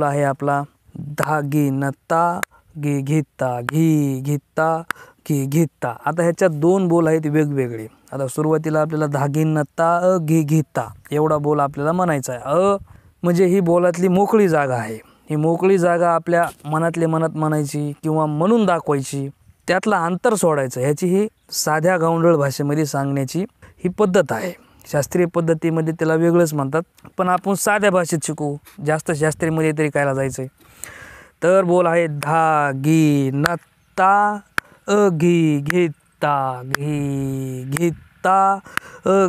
आहे आपला धागिनता घी घेता घी घेता घी घेता। आता ह्याच्यात दोन बोल आहेत वेगवेगळे। आता सुरुवातीला आपल्याला धागिनता घी घेता एवढा बोल आपल्याला म्हणायचा आहे। म्हणजे ही बोलातली मोकळी जागा आहे। ही मोकळी जागा आपल्या मनातले मनात म्हणायची किंवा म्हणून दाखवायची, त्यातला अंतर सोडायचं। ह्याची ही साध्या गावंढळ भाषेमध्ये सांगण्याची ही पद्धत आहे। शास्त्रीय पद्धतीमध्ये त्याला वेगळंच म्हणतात, पण आपण साध्या भाषेत शिकू। जास्त शास्त्रीयमध्ये तरी कायला जायचंय। तर बोल आहे धागिनता घी घेता घी घेता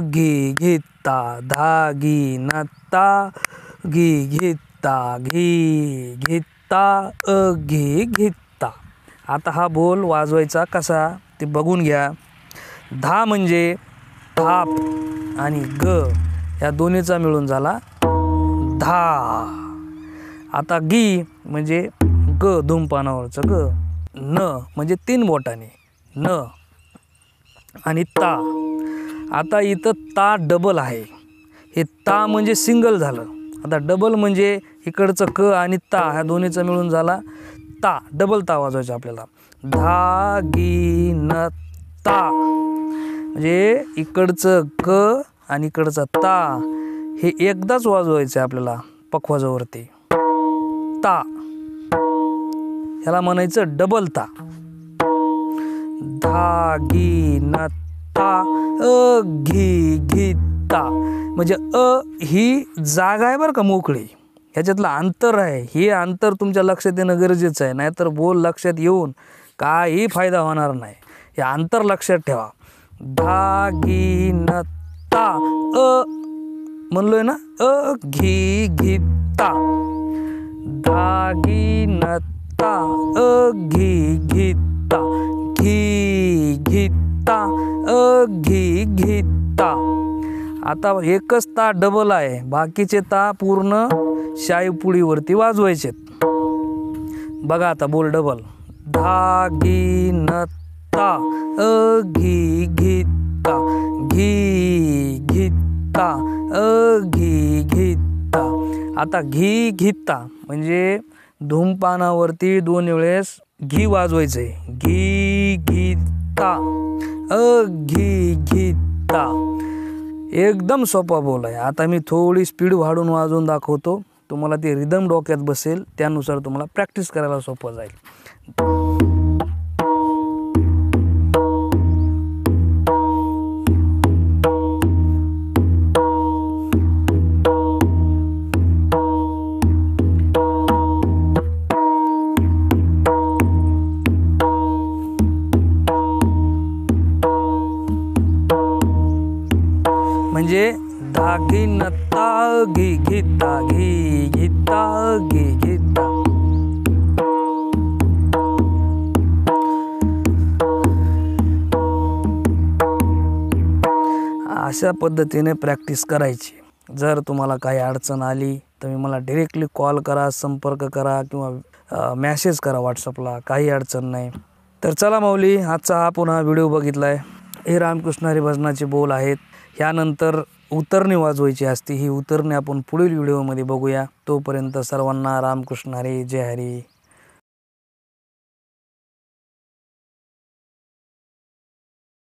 घी घेता धागिनता घी घेता घी घेता घी घेता। आता हा बोल वाजवायचा कसा ते बघून घ्या। धा म्हणजे थाप आणि ग या दोन्हीचा मिळून झाला धा। आता गी म्हणजे ग धूमपानावरचं ग, न म्हणजे तीन बोटाने न आणि ता। आता इथं ता डबल आहे। हे ता म्हणजे सिंगल झालं। आता डबल म्हणजे इकडचं क आणि ता ह्या दोन्हीचा मिळून झाला ता। डबल ता वाजवायचा आपल्याला। धागिनता म्हणजे इकडचं क आणि इकडचा ता हे एकदाच वाजवायचं आपल्याला पखवाजावरती ता। ह्याला म्हणायचं डबल ता। धागिनता घी घेता म्हणजे ही जागा आहे बरं का मोकळी। ह्याच्यातलं अंतर आहे। हे अंतर तुमच्या लक्षात येणं गरजेचं आहे, नाहीतर बोल लक्षात येऊन काही फायदा होणार नाही। हे अंतर लक्षात ठेवा। धागिनता म्हणलोय ना घी घेता। धागिनता घी घेता घी घेता घी घेता। आता एकच ता डबल आहे, बाकीचे ता पूर्ण शाईपुडीवरती वाजवायचे। बघा आता बोल डबल धागिनता घी घेता घी घेता घी घेता। आता घी घेता म्हणजे धूमपानावरती दोन वेळेस घी वाजवायचंय। घी घेता घी घेता। एकदम सोपा बोल आहे। आता मी थोडी स्पीड वाढवून वाजवून दाखवतो, तुम्हाला ते रिदम डोक्यात बसेल, त्यानुसार तुम्हाला प्रॅक्टिस करायला सोपं जाईल। म्हणजे धागिनता घी घेता घी घेता घी घेता। अशा पद्धतीने प्रॅक्टिस करायची। जर तुम्हाला काही अडचण आली तर मला डायरेक्टली कॉल करा, संपर्क करा किंवा मेसेज करा व्हॉट्सअपला, काही अडचण नाही। तर चला माऊली, आजचा हा पुन्हा व्हिडिओ बघितलाय। हे रामकृष्ण हरी भजनाचे बोल आहेत। ह्यानंतर उतरणी वाजवायची असते। ही उतरणी आपण पुढील व्हिडिओमध्ये बघूया। तोपर्यंत सर्वांना रामकृष्ण हरी, जय हरी।